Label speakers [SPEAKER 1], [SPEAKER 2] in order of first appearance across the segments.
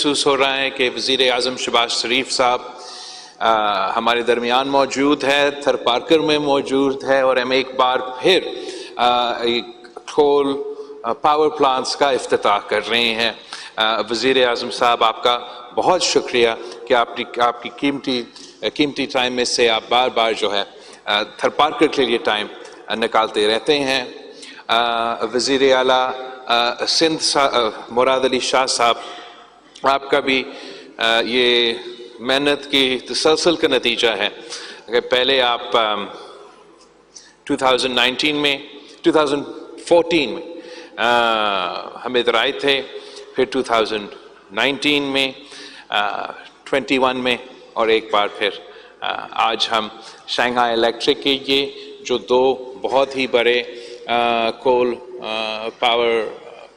[SPEAKER 1] محسوس ہو رہا ہے کہ وزیر اعظم شہباز شریف صاحب ہمارے درمیان موجود ہے، تھر پارکر میں موجود ہے، اور ہم ایک بار پھر کول پاور پلانٹس کا افتتاح کر رہے ہیں۔ وزیر اعظم صاحب آپ کا بہت شکریہ کہ آپ کی قیمتی ٹائم میں سے آپ بار بار جو ہے تھر پارکر کے لیے ٹائم نکالتے رہتے ہیں۔ وزیر اعلیٰ سندھ مراد علی شاہ صاحب، آپ کا بھی یہ محنت کی تسلسل کا نتیجہ ہے کہ پہلے آپ 2014 میں ہم ادھر آئے تھے، پھر 2019 میں 21 میں، اور ایک بار پھر آج ہم شنگھائی الیکٹرک کے یہ جو دو بہت ہی بڑے کول پاور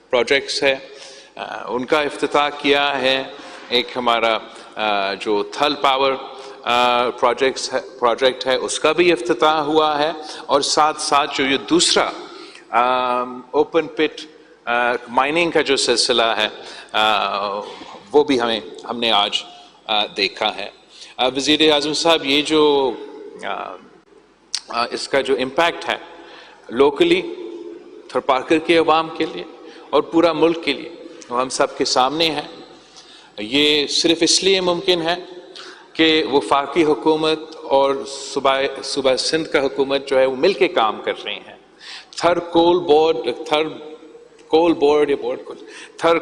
[SPEAKER 1] پروجیکٹس ہے ان کا افتتاح کیا ہے۔ ایک ہمارا جو تھل پاور پروجیکٹ ہے اس کا بھی افتتاح ہوا ہے، اور ساتھ ساتھ جو یہ دوسرا اوپن پٹ مائننگ کا جو سلسلہ ہے وہ بھی ہم نے آج دیکھا ہے۔ وزیر اعظم صاحب، یہ جو اس کا جو امپیکٹ ہے لوکلی تھر پارکر کے عوام کے لیے اور پورا ملک کے لیے وہ ہم سب کے سامنے ہے۔ یہ صرف اس لیے ممکن ہے کہ وفاقی حکومت اور صوبہ سندھ کا حکومت جو ہے وہ مل کے کام کر رہے ہیں۔ تھر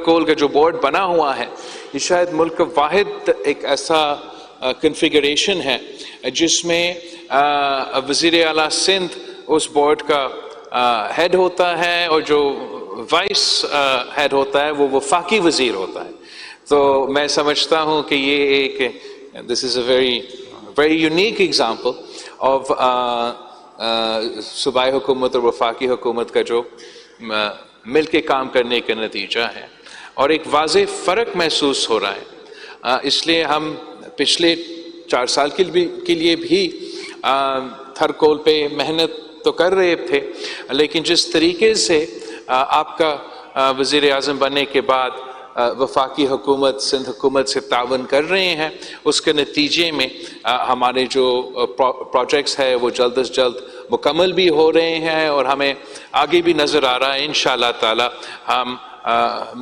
[SPEAKER 1] کول کا جو بورڈ بنا ہوا ہے یہ شاید ملک کا واحد ایک ایسا کنفیگریشن ہے جس میں وزیر اعلیٰ سندھ اس بورڈ کا ہیڈ ہوتا ہے، اور جو وائس ہیڈ ہوتا ہے وہ وفاقی وزیر ہوتا ہے۔ تو میں سمجھتا ہوں کہ یہ ایک this is a very unique example of صوبائی حکومت اور وفاقی حکومت کا جو مل کے کام کرنے کا نتیجہ ہے، اور ایک واضح فرق محسوس ہو رہا ہے۔ اس لیے ہم پچھلے 4 سال کے لیے بھی تھر کول پہ محنت تو کر رہے تھے، لیکن جس طریقے سے آپ کا وزیر اعظم بننے کے بعد وفاقی حکومت سندھ حکومت سے تعاون کر رہے ہیں، اس کے نتیجے میں ہمارے جو پروجیکٹس ہیں وہ جلد از جلد مکمل بھی ہو رہے ہیں، اور ہمیں آگے بھی نظر آ رہا ہے انشاءاللہ تعالی ہم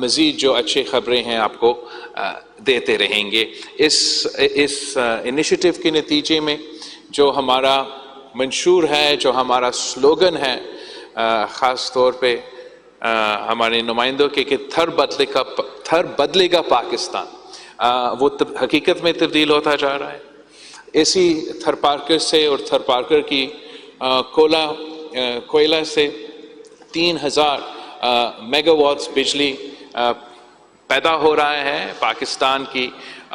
[SPEAKER 1] مزید جو اچھی خبریں ہیں آپ کو دیتے رہیں گے۔ اس انیشیٹو کے نتیجے میں جو ہمارا منشور ہے، جو ہمارا سلوگن ہے، خاص طور پہ ہمارے نمائندوں کے کہ تھر بدلے گا پاکستان، وہ حقیقت میں تبدیل ہوتا جا رہا ہے۔ اسی تھر پارکر سے اور تھر پارکر کی کوئلہ سے 3000 میگا واٹس بجلی پیدا ہو رہا ہے، پاکستان کی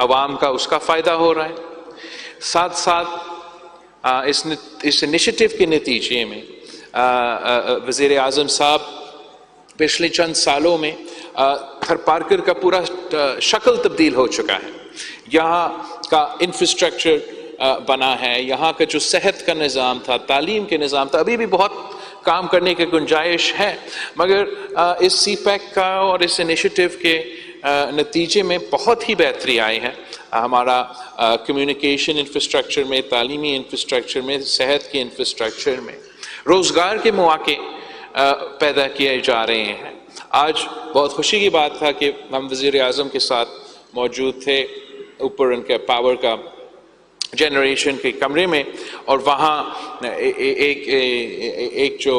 [SPEAKER 1] عوام کا اس کا فائدہ ہو رہا ہے۔ ساتھ ساتھ اس انیشیٹو کے نتیجے میں وزیر اعظم صاحب پچھلے چند سالوں میں تھر پارکر کا پورا شکل تبدیل ہو چکا ہے۔ یہاں کا انفراسٹرکچر بنا ہے، یہاں کا جو صحت کا نظام تھا، تعلیم کے نظام تھا، ابھی بھی بہت کام کرنے کی گنجائش ہے، مگر اس سی پیک کا اور اس انیشیٹو کے نتیجے میں بہت ہی بہتری آئی ہے۔ ہمارا کمیونیکیشن انفراسٹرکچر میں، تعلیمی انفراسٹرکچر میں، صحت کے انفراسٹرکچر میں، روزگار کے مواقع پیدا کیے جا رہے ہیں۔ آج بہت خوشی کی بات تھا کہ ہم وزیر اعظم کے ساتھ موجود تھے اوپر ان کے پاور کا جنریشن کے کمرے میں، اور وہاں ایک جو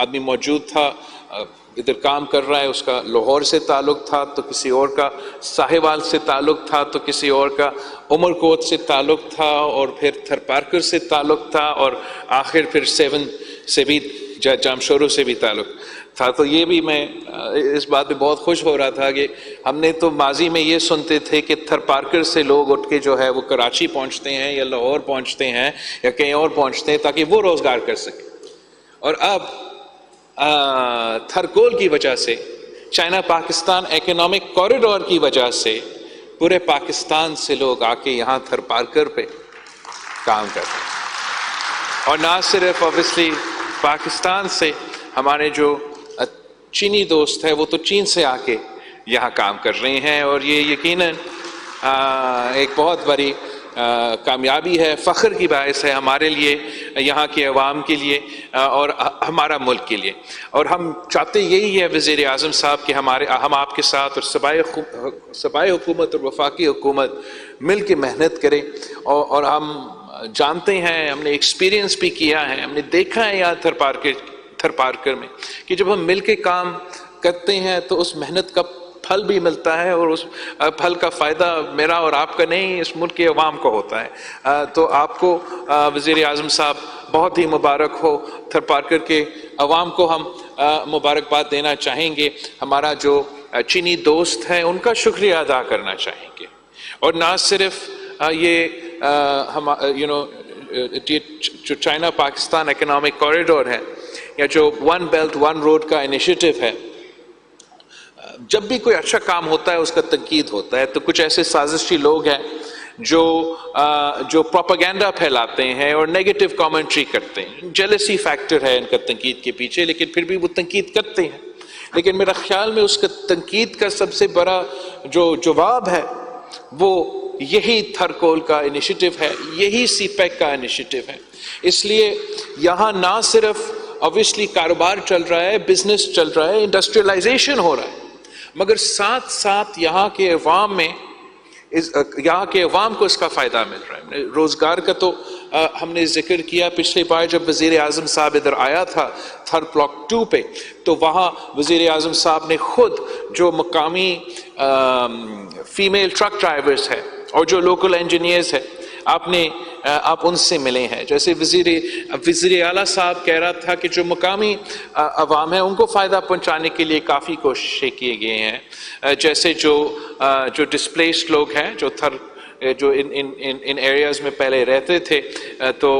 [SPEAKER 1] آدمی موجود تھا ادھر کام کر رہا ہے، اس کا لاہور سے تعلق تھا، تو کسی اور کا ساہیوال سے تعلق تھا، تو کسی اور کا عمر کوٹ سے تعلق تھا، اور پھر تھر پارکر سے تعلق تھا، اور آخر پھر 7 سے بھی جامشورو سے بھی تعلق تھا۔ تو یہ بھی میں اس بات پہ بہت خوش ہو رہا تھا کہ ہم نے تو ماضی میں یہ سنتے تھے کہ تھر پارکر سے لوگ اٹھ کے جو ہے وہ کراچی پہنچتے ہیں یا لاہور پہنچتے ہیں یا کہیں اور پہنچتے ہیں تاکہ وہ روزگار کر سکیں، اور اب تھر کول کی وجہ سے، چائنا پاکستان اکنامک کوریڈور کی وجہ سے پورے پاکستان سے لوگ آ کے یہاں تھر پارکر پہ کام کر رہے ہیں۔ اور نہ صرف اوبیسلی پاکستان سے، ہمارے جو چینی دوست ہے وہ تو چین سے آ کے یہاں کام کر رہے ہیں، اور یہ یقیناً ایک بہت بڑی کامیابی ہے، فخر کی باعث ہے ہمارے لیے، یہاں کے عوام کے لیے اور ہمارا ملک کے لیے. اور ہم چاہتے یہی ہے وزیر اعظم صاحب کہ ہم آپ کے ساتھ اور صوبائی حکومت اور وفاقی حکومت مل کے محنت کریں. اور ہم جانتے ہیں، ہم نے ایکسپیرینس بھی کیا ہے، ہم نے دیکھا ہے یہاں تھر پارکر میں کہ جب ہم مل کے کام کرتے ہیں تو اس محنت کا پھل بھی ملتا ہے، اور اس پھل کا فائدہ میرا اور آپ کا نہیں، اس ملک کے عوام کو ہوتا ہے. تو آپ کو وزیر اعظم صاحب بہت ہی مبارک ہو. تھر پارکر کے عوام کو ہم مبارکباد دینا چاہیں گے. ہمارا جو چینی دوست ہیں ان کا شکریہ ادا کرنا چاہیں گے. اور نہ صرف یہ جو چائنا پاکستان اکنامک کوریڈور ہے، یا جو ون بیلٹ ون روڈ کا انیشیٹو ہے، جب بھی کوئی اچھا کام ہوتا ہے اس کا تنقید ہوتا ہے. تو کچھ ایسے سازشی لوگ ہیں جو پروپیگنڈا پھیلاتے ہیں اور نیگیٹو کامنٹری کرتے ہیں. جیلسی فیکٹر ہے ان کا تنقید کے پیچھے، لیکن پھر بھی وہ تنقید کرتے ہیں. لیکن میرا خیال میں اس کا تنقید کا سب سے بڑا جو جواب ہے وہ یہی تھر کول کا انیشیٹو ہے، یہی سی پیک کا انیشیٹو ہے. اس لیے یہاں نہ صرف obviously کاروبار چل رہا ہے، بزنس چل رہا ہے، انڈسٹریلائزیشن ہو رہا ہے، مگر ساتھ ساتھ یہاں کے عوام کو اس کا فائدہ مل رہا ہے. روزگار کا تو ہم نے ذکر کیا. پچھلی بار جب وزیر اعظم صاحب ادھر آیا تھا تھر بلاک 2 پہ، تو وہاں وزیر اعظم صاحب نے خود جو مقامی فیمیل ٹرک ڈرائیورز ہیں اور جو لوکل انجینئرز ہیں، آپ ان سے ملے ہیں. جیسے وزیر اعلیٰ صاحب کہہ رہا تھا کہ جو مقامی عوام ہیں ان کو فائدہ پہنچانے کے لیے کافی کوششیں کیے گئے ہیں. جیسے جو ڈسپلیسڈ لوگ ہیں، جو ان ایریاز میں پہلے رہتے تھے، تو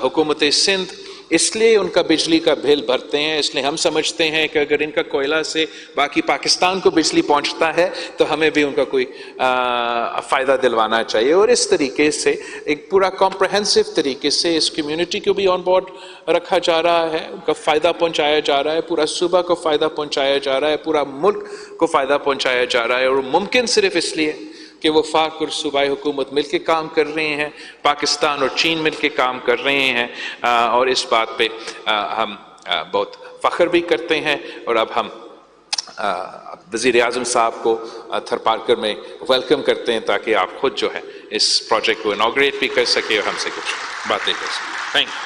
[SPEAKER 1] حکومت سندھ اس لیے ان کا بجلی کا بل بھرتے ہیں. اس لیے ہم سمجھتے ہیں کہ اگر ان کا کوئلہ سے باقی پاکستان کو بجلی پہنچتا ہے تو ہمیں بھی ان کا کوئی فائدہ دلوانا چاہیے. اور اس طریقے سے ایک پورا کمپریہنسو طریقے سے اس کمیونٹی کو بھی آن بورڈ رکھا جا رہا ہے، ان کا فائدہ پہنچایا جا رہا ہے، پورا صوبہ کو فائدہ پہنچایا جا رہا ہے، پورا ملک کو فائدہ پہنچایا جا رہا ہے. اور ممکن صرف اس لیے کہ وفاق اور صوبائی حکومت مل کے کام کر رہے ہیں، پاکستان اور چین مل کے کام کر رہے ہیں. اور اس بات پہ ہم بہت فخر بھی کرتے ہیں. اور اب ہم وزیر اعظم صاحب کو تھر پارکر میں ویلکم کرتے ہیں تاکہ آپ خود جو ہے اس پروجیکٹ کو انوگریٹ بھی کر سکے اور ہم سے کچھ باتیں کر سکیں. Thank you.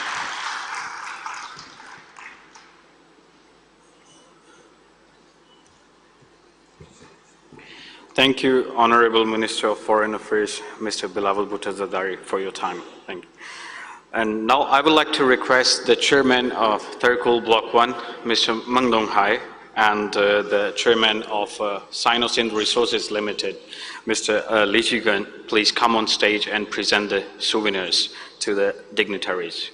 [SPEAKER 2] Thank you, Honorable Minister of Foreign Affairs, Mr. Bilawal Bhutto Zardari, for your time. Thank you. And now I would like to request the Chairman of Thar Block 1, Mr. Mangdong Hai, and the Chairman of Sino-Sindh Resources Limited, Mr. Lee Chi-gun, please come on stage and present the souvenirs to the dignitaries.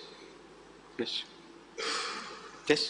[SPEAKER 2] Yes. Yes.